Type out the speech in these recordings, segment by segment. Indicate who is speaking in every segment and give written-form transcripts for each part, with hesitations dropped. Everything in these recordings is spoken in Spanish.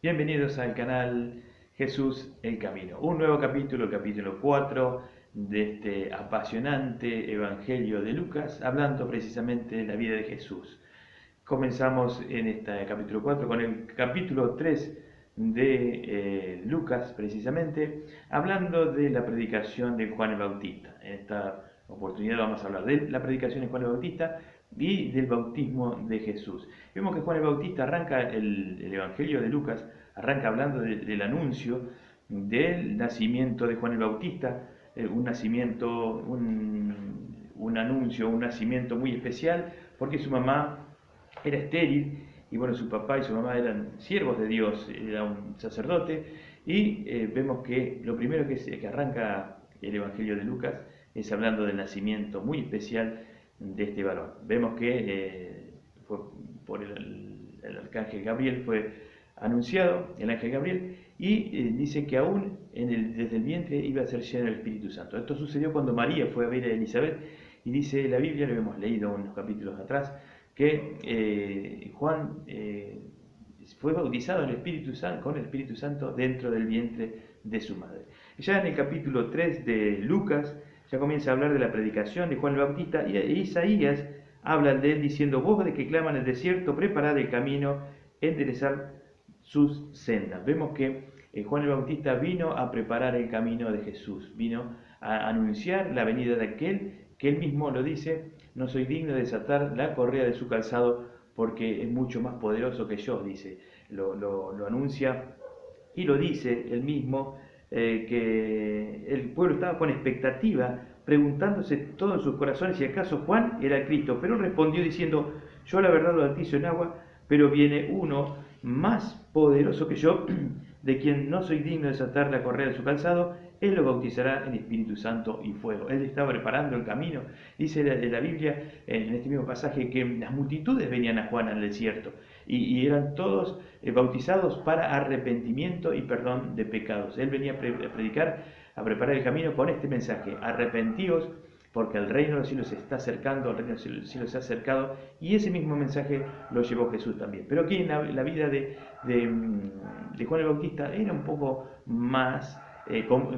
Speaker 1: Bienvenidos al canal Jesús el Camino. Un nuevo capítulo, el capítulo 4 de este apasionante Evangelio de Lucas, hablando precisamente de la vida de Jesús. Comenzamos en este capítulo 4 con el capítulo 3 de Lucas, precisamente, hablando de la predicación de Juan el Bautista. En esta oportunidad vamos a hablar de la predicación de Juan el Bautista y del bautismo de Jesús. Vemos que Juan el Bautista arranca el Evangelio de Lucas, arranca hablando del anuncio del nacimiento de Juan el Bautista, un nacimiento, un anuncio, un nacimiento muy especial, porque su mamá era estéril, y bueno, su papá y su mamá eran siervos de Dios, era un sacerdote, y vemos que lo primero que arranca el Evangelio de Lucas es hablando del nacimiento muy especial de este varón. Vemos que fue por el arcángel Gabriel, fue anunciado el ángel Gabriel, y dice que aún desde el vientre iba a ser lleno del Espíritu Santo. Esto sucedió cuando María fue a ver a Elizabeth, y dice la Biblia, lo hemos leído unos capítulos atrás, que Juan fue bautizado en el Espíritu Santo, con el Espíritu Santo dentro del vientre de su madre. Ya en el capítulo 3 de Lucas ya comienza a hablar de la predicación de Juan el Bautista, y Isaías habla de él diciendo: voz de que clama en el desierto, preparad el camino, enderezar sus sendas. Vemos que Juan el Bautista vino a preparar el camino de Jesús, vino a anunciar la venida de aquel que él mismo lo dice: no soy digno de desatar la correa de su calzado, porque es mucho más poderoso que yo, dice. Lo anuncia y lo dice él mismo, que el pueblo estaba con expectativa, preguntándose todos sus corazones si acaso Juan era el Cristo. Pero él respondió diciendo: yo la verdad lo bautizo en agua, pero viene uno más poderoso que yo, de quien no soy digno de desatar la correa de su calzado. Él lo bautizará en Espíritu Santo y fuego. Él estaba preparando el camino. Dice la Biblia, en este mismo pasaje, que las multitudes venían a Juan al desierto, y eran todos bautizados para arrepentimiento y perdón de pecados. Él venía a predicar, a preparar el camino con este mensaje: arrepentíos, porque el reino de los cielos se está acercando, el reino de los cielos se ha acercado. Y ese mismo mensaje lo llevó Jesús también. Pero aquí en la vida de Juan el Bautista era un poco más,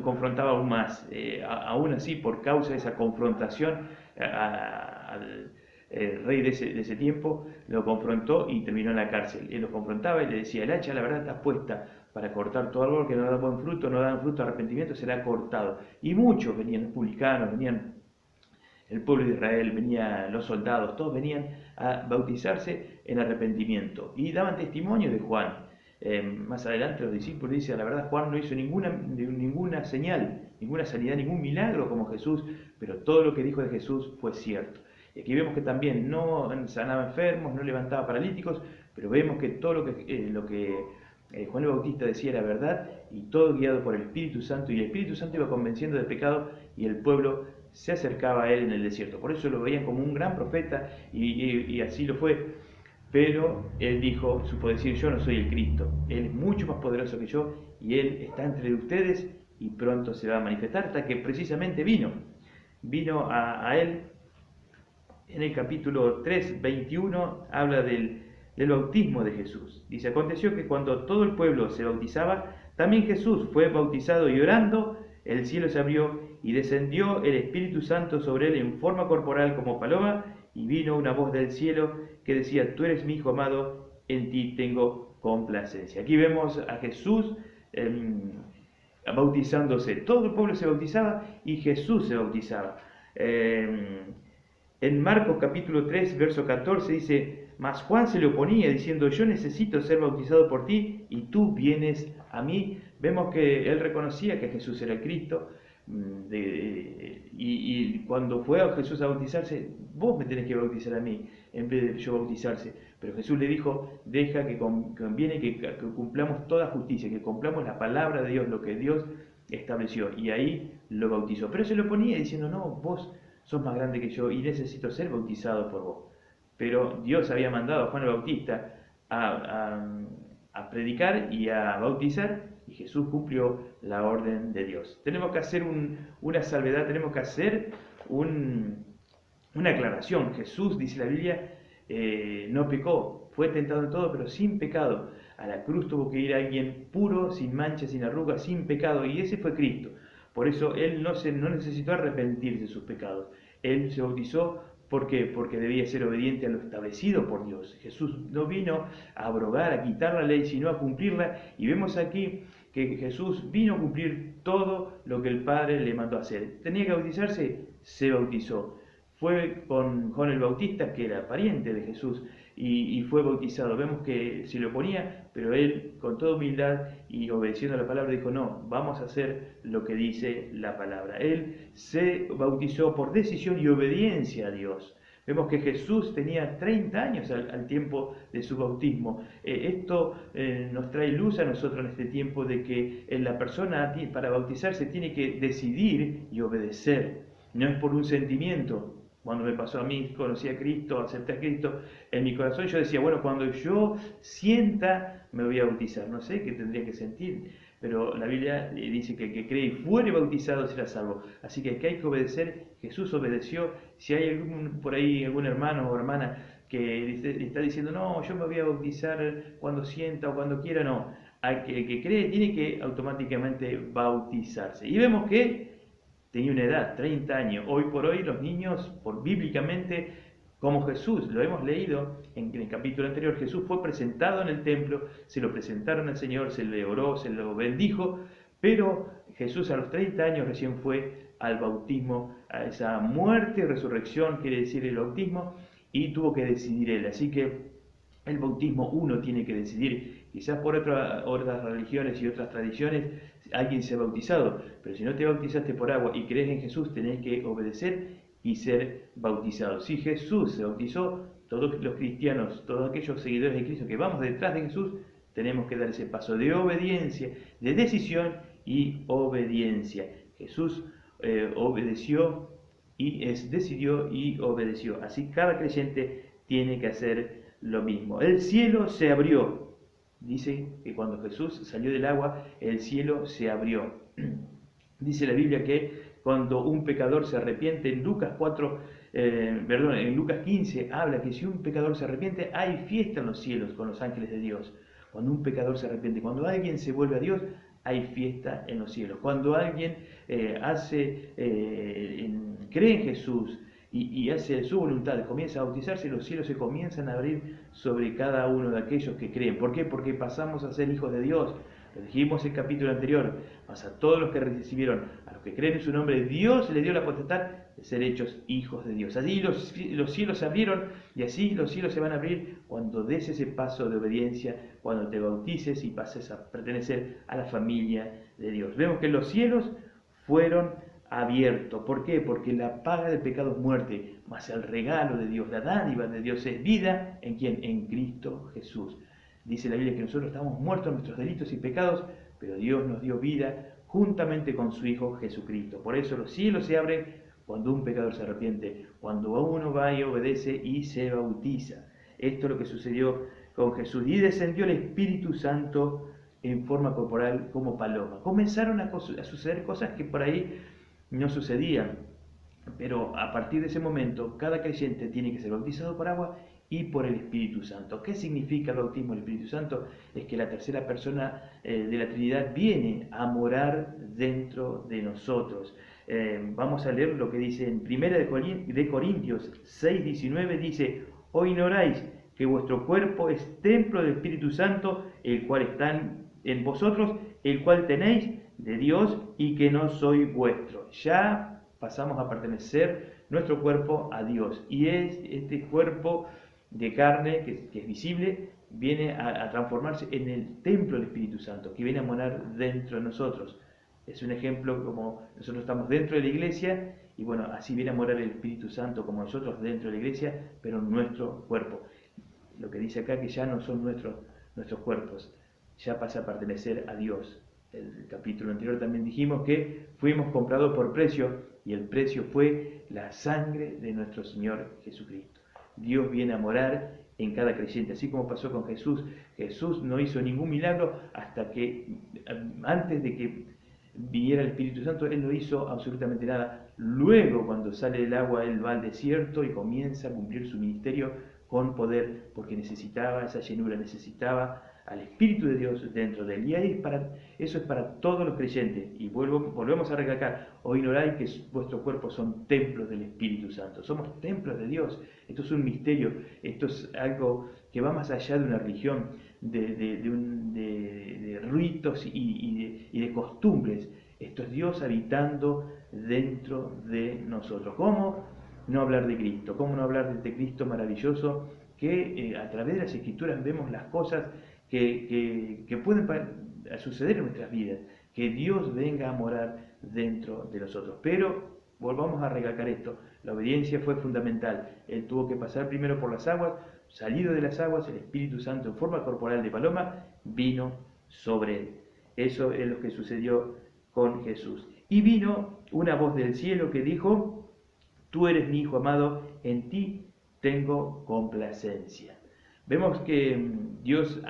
Speaker 1: confrontaba aún más, aún así, por causa de esa confrontación al rey de ese tiempo, lo confrontó y terminó en la cárcel. Él lo confrontaba y le decía: el hacha, la verdad, está puesta para cortar todo árbol que no da buen fruto, no da fruto de arrepentimiento, será cortado. Y muchos venían, los publicanos, venían el pueblo de Israel, venían los soldados, todos venían a bautizarse en arrepentimiento y daban testimonio de Juan. Más adelante los discípulos dicen: la verdad, Juan no hizo ninguna señal, ninguna sanidad, ningún milagro como Jesús, pero todo lo que dijo de Jesús fue cierto. Y aquí vemos que también no sanaba enfermos, no levantaba paralíticos, pero vemos que todo lo que Juan el Bautista decía era verdad, y todo guiado por el Espíritu Santo, y el Espíritu Santo iba convenciendo de pecado, y el pueblo se acercaba a él en el desierto. Por eso lo veían como un gran profeta, y así lo fue. Pero él supo decir: yo no soy el Cristo, él es mucho más poderoso que yo, y él está entre ustedes y pronto se va a manifestar, hasta que precisamente vino a él. En el capítulo 3, 21, habla del bautismo de Jesús. Dice: aconteció que cuando todo el pueblo se bautizaba, también Jesús fue bautizado, y orando, el cielo se abrió, y descendió el Espíritu Santo sobre él en forma corporal como paloma, y vino una voz del cielo que decía: tú eres mi Hijo amado, en ti tengo complacencia. Aquí vemos a Jesús bautizándose. Todo el pueblo se bautizaba y Jesús se bautizaba. En Marcos capítulo 3, verso 14 dice: mas Juan se le oponía diciendo: yo necesito ser bautizado por ti, y tú vienes a mí. Vemos que él reconocía que Jesús era el Cristo, y cuando fue a Jesús a bautizarse: vos me tenés que bautizar a mí, en vez de yo bautizarse. Pero Jesús le dijo: deja que conviene que cumplamos toda justicia, que cumplamos la palabra de Dios, lo que Dios estableció. Y ahí lo bautizó. Pero se lo oponía diciendo: no, vos sos más grande que yo y necesito ser bautizado por vos. Pero Dios había mandado a Juan el Bautista a predicar y a bautizar, y Jesús cumplió la orden de Dios. Tenemos que hacer una salvedad, tenemos que hacer una aclaración. Jesús, dice la Biblia, no pecó, fue tentado en todo, pero sin pecado. A la cruz tuvo que ir alguien puro, sin mancha, sin arrugas, sin pecado, y ese fue Cristo. Por eso Él no necesitó arrepentirse de sus pecados. Él se bautizó, ¿por qué? Porque debía ser obediente a lo establecido por Dios. Jesús no vino a abrogar, a quitar la ley, sino a cumplirla. Y vemos aquí que Jesús vino a cumplir todo lo que el Padre le mandó hacer. ¿Tenía que bautizarse? Se bautizó. Fue con Juan el Bautista, que era pariente de Jesús, y fue bautizado. Vemos que se le oponía, pero él con toda humildad y obedeciendo a la palabra dijo, no, vamos a hacer lo que dice la palabra. Él se bautizó por decisión y obediencia a Dios. Vemos que Jesús tenía 30 años al tiempo de su bautismo. Esto nos trae luz a nosotros en este tiempo de que la persona para bautizarse tiene que decidir y obedecer. No es por un sentimiento. Cuando me pasó a mí, conocí a Cristo, acepté a Cristo, en mi corazón yo decía, bueno, cuando yo sienta, me voy a bautizar. No sé qué tendría que sentir, pero la Biblia dice que el que cree y fuere bautizado será salvo. Así que hay que obedecer. Jesús obedeció. Si hay por ahí algún hermano o hermana que está diciendo, no, yo me voy a bautizar cuando sienta o cuando quiera, no. El que cree tiene que automáticamente bautizarse. Y vemos que tenía una edad, 30 años. Hoy por hoy los niños, bíblicamente, como Jesús, lo hemos leído en el capítulo anterior, Jesús fue presentado en el templo, se lo presentaron al Señor, se le oró, se lo bendijo, pero Jesús a los 30 años recién fue al bautismo, a esa muerte y resurrección, quiere decir el bautismo, y tuvo que decidir él. Así que el bautismo uno tiene que decidir. Quizás por otras religiones y otras tradiciones alguien se ha bautizado, pero si no te bautizaste por agua y crees en Jesús, tenés que obedecer y ser bautizado. Si Jesús se bautizó, todos los cristianos, todos aquellos seguidores de Cristo que vamos detrás de Jesús, tenemos que dar ese paso de obediencia, de decisión y obediencia. Jesús obedeció y decidió y obedeció. Así cada creyente tiene que hacer lo mismo. El cielo se abrió. Dice que cuando Jesús salió del agua, el cielo se abrió. Dice la Biblia que cuando un pecador se arrepiente, en Lucas 15 habla que si un pecador se arrepiente, hay fiesta en los cielos con los ángeles de Dios. Cuando un pecador se arrepiente, cuando alguien se vuelve a Dios, hay fiesta en los cielos. Cuando alguien cree en Jesús y hace su voluntad, comienza a bautizarse, los cielos se comienzan a abrir sobre cada uno de aquellos que creen. ¿Por qué? Porque pasamos a ser hijos de Dios. Lo dijimos en el capítulo anterior, mas a todos los que recibieron, a los que creen en su nombre, Dios les dio la potestad de ser hechos hijos de Dios. Allí los cielos se abrieron y así los cielos se van a abrir cuando des ese paso de obediencia, cuando te bautices y pases a pertenecer a la familia de Dios. Vemos que los cielos fueron abiertos. ¿Por qué? Porque la paga del pecado es muerte, mas el regalo de Dios, la dádiva de Dios es vida. ¿En quién? En Cristo Jesús. Dice la Biblia que nosotros estamos muertos en nuestros delitos y pecados, pero Dios nos dio vida juntamente con su Hijo Jesucristo. Por eso los cielos se abren cuando un pecador se arrepiente, cuando uno va y obedece y se bautiza. Esto es lo que sucedió con Jesús. Y descendió el Espíritu Santo en forma corporal como paloma. Comenzaron a suceder cosas que por ahí no sucedían. Pero a partir de ese momento, cada creyente tiene que ser bautizado por agua y por el Espíritu Santo. ¿Qué significa el bautismo del Espíritu Santo? Es que la tercera persona de la Trinidad viene a morar dentro de nosotros. Vamos a leer lo que dice en 1 de Corintios 6:19, dice: ¿O ignoráis que vuestro cuerpo es templo del Espíritu Santo, el cual está en vosotros, el cual tenéis de Dios y que no sois vuestro? Ya pasamos a pertenecer nuestro cuerpo a Dios, y es este cuerpo de carne que es visible, viene a transformarse en el templo del Espíritu Santo, que viene a morar dentro de nosotros. Es un ejemplo como nosotros estamos dentro de la iglesia, y bueno, así viene a morar el Espíritu Santo como nosotros dentro de la iglesia, pero en nuestro cuerpo. Lo que dice acá que ya no son nuestros cuerpos, ya pasa a pertenecer a Dios. El capítulo anterior también dijimos que fuimos comprados por precio, y el precio fue la sangre de nuestro Señor Jesucristo. Dios viene a morar en cada creyente, así como pasó con Jesús. Jesús no hizo ningún milagro hasta que, antes de que viniera el Espíritu Santo, Él no hizo absolutamente nada. Luego, cuando sale del agua, Él va al desierto y comienza a cumplir su ministerio con poder, porque necesitaba esa llenura, necesitaba al Espíritu de Dios dentro de él. Y ahí eso es para todos los creyentes. Y volvemos a recalcar, o ignoráis que vuestros cuerpos son templos del Espíritu Santo. Somos templos de Dios. Esto es un misterio, esto es algo que va más allá de una religión, de ritos y de costumbres. Esto es Dios habitando dentro de nosotros. ¿Cómo no hablar de Cristo? ¿Cómo no hablar de este Cristo maravilloso que a través de las Escrituras vemos las cosas que pueden suceder en nuestras vidas? Que Dios venga a morar dentro de nosotros. Pero volvamos a recalcar esto, la obediencia fue fundamental. Él tuvo que pasar primero por las aguas, salido de las aguas, el Espíritu Santo en forma corporal de paloma vino sobre él. Eso es lo que sucedió con Jesús. Y vino una voz del cielo que dijo: tú eres mi Hijo amado, en ti tengo complacencia. Vemos que Dios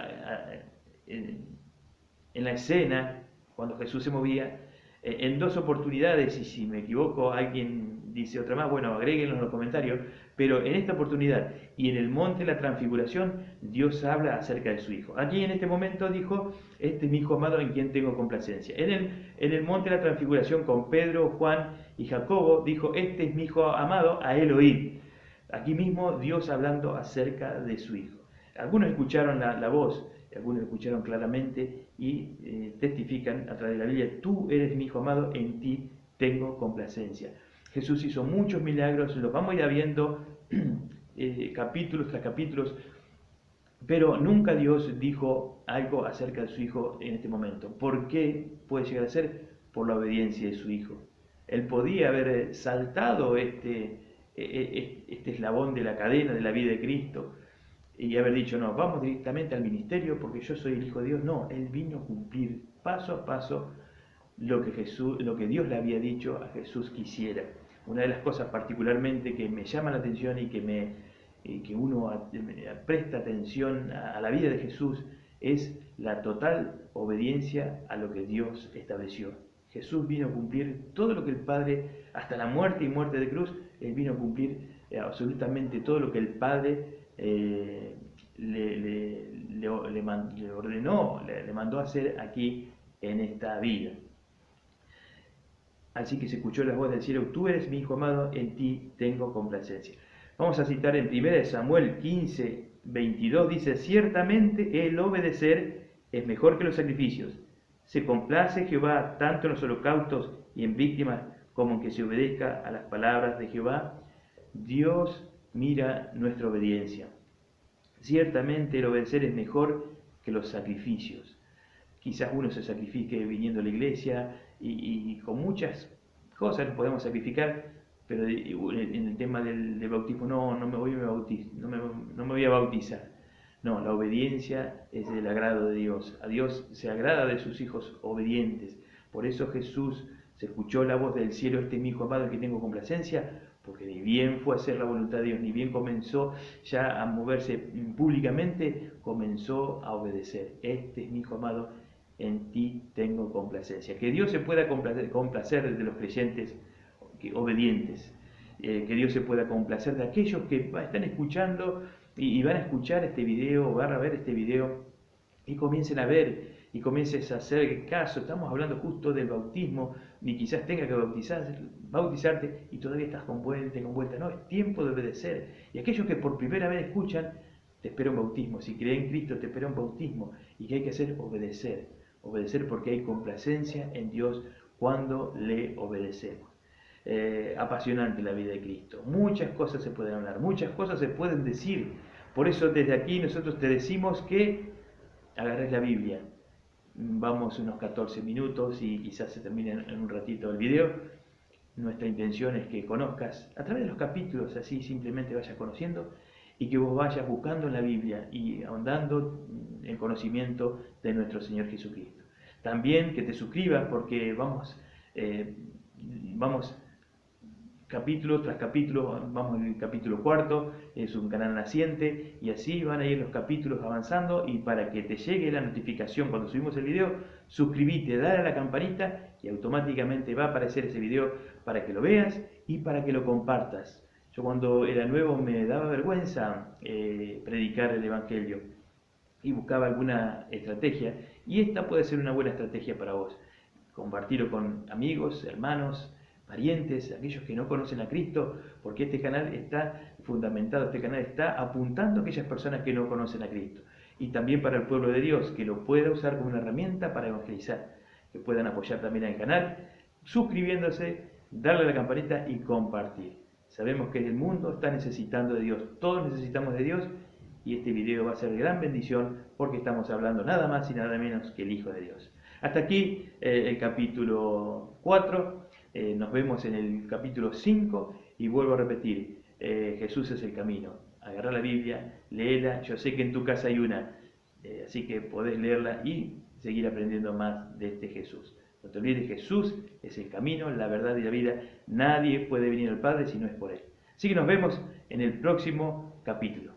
Speaker 1: en la escena, cuando Jesús se movía, en dos oportunidades, y si me equivoco alguien dice otra más, bueno, agréguenlo en los comentarios, pero en esta oportunidad y en el monte de la transfiguración, Dios habla acerca de su Hijo. Aquí en este momento dijo: este es mi Hijo amado en quien tengo complacencia. En el monte de la transfiguración con Pedro, Juan y Jacobo dijo: este es mi Hijo amado, a él oíd. Aquí mismo Dios hablando acerca de su Hijo. Algunos escucharon la voz, algunos escucharon claramente y testifican a través de la Biblia: tú eres mi Hijo amado, en ti tengo complacencia. Jesús hizo muchos milagros, los vamos a ir viendo capítulos tras capítulos, pero nunca Dios dijo algo acerca de su Hijo en este momento. ¿Por qué puede llegar a ser? Por la obediencia de su Hijo. Él podía haber saltado este eslabón de la cadena de la vida de Cristo y haber dicho: no, vamos directamente al ministerio porque yo soy el Hijo de Dios. No, Él vino a cumplir paso a paso lo que Dios le había dicho a Jesús que hiciera. Una de las cosas particularmente que me llama la atención y que uno presta atención a la vida de Jesús es la total obediencia a lo que Dios estableció. Jesús vino a cumplir todo lo que el Padre, hasta la muerte y muerte de cruz, Él vino a cumplir absolutamente todo lo que el Padre le ordenó, le mandó a hacer aquí en esta vida. Así que se escuchó la voz del cielo: tú eres mi Hijo amado, en ti tengo complacencia. Vamos a citar en 1 Samuel 15, 22, dice: ciertamente el obedecer es mejor que los sacrificios. Se complace Jehová tanto en los holocaustos y en víctimas como en que se obedezca a las palabras de Jehová. Dios mira nuestra obediencia. Ciertamente el obedecer es mejor que los sacrificios. Quizás uno se sacrifique viniendo a la iglesia y con muchas cosas nos podemos sacrificar, pero en el tema del bautismo no me voy a bautizar. No, la obediencia es del agrado de Dios. A Dios se agrada de sus hijos obedientes. Por eso Jesús se escuchó la voz del cielo: este es mi Hijo amado en que tengo complacencia, porque ni bien fue a hacer la voluntad de Dios, ni bien comenzó ya a moverse públicamente, comenzó a obedecer. Este es mi Hijo amado, en ti tengo complacencia. Que Dios se pueda complacer de los creyentes obedientes. Que Dios se pueda complacer de aquellos que están escuchando y van a escuchar este video, o van a ver este video y comiencen a ver y comiences a hacer caso. Estamos hablando justo del bautismo, ni quizás tenga que bautizarte y todavía estás con vuelta. No, es tiempo de obedecer. Y aquellos que por primera vez escuchan, te espera un bautismo. Si creen en Cristo, te espera un bautismo. ¿Y qué hay que hacer? Obedecer. Obedecer, porque hay complacencia en Dios cuando le obedecemos. Apasionante la vida de Cristo. Muchas cosas se pueden hablar, muchas cosas se pueden decir. Por eso desde aquí nosotros te decimos que agarres la Biblia. Vamos unos 14 minutos y quizás se termine en un ratito el video. Nuestra intención es que conozcas a través de los capítulos, así simplemente vayas conociendo y que vos vayas buscando en la Biblia y ahondando en el conocimiento de nuestro Señor Jesucristo. También que te suscribas, porque vamos capítulo tras capítulo, vamos en el capítulo 4, es un canal naciente y así van a ir los capítulos avanzando. Y para que te llegue la notificación cuando subimos el video, suscríbete, dale a la campanita y automáticamente va a aparecer ese video para que lo veas y para que lo compartas. Yo cuando era nuevo me daba vergüenza predicar el Evangelio. y buscaba alguna estrategia, y esta puede ser una buena estrategia para vos. Compartirlo con amigos, hermanos, parientes, aquellos que no conocen a Cristo, porque este canal está fundamentado, este canal está apuntando a aquellas personas que no conocen a Cristo. Y también para el pueblo de Dios, que lo pueda usar como una herramienta para evangelizar, que puedan apoyar también al canal, suscribiéndose, darle a la campanita y compartir. Sabemos que el mundo está necesitando de Dios, todos necesitamos de Dios, y este video va a ser de gran bendición porque estamos hablando nada más y nada menos que el Hijo de Dios. Hasta aquí el capítulo 4, nos vemos en el capítulo 5 y vuelvo a repetir, Jesús es el camino. Agarrá la Biblia, léela, yo sé que en tu casa hay una, así que podés leerla y seguir aprendiendo más de este Jesús. No te olvides, Jesús es el camino, la verdad y la vida. Nadie puede venir al Padre si no es por Él. Así que nos vemos en el próximo capítulo.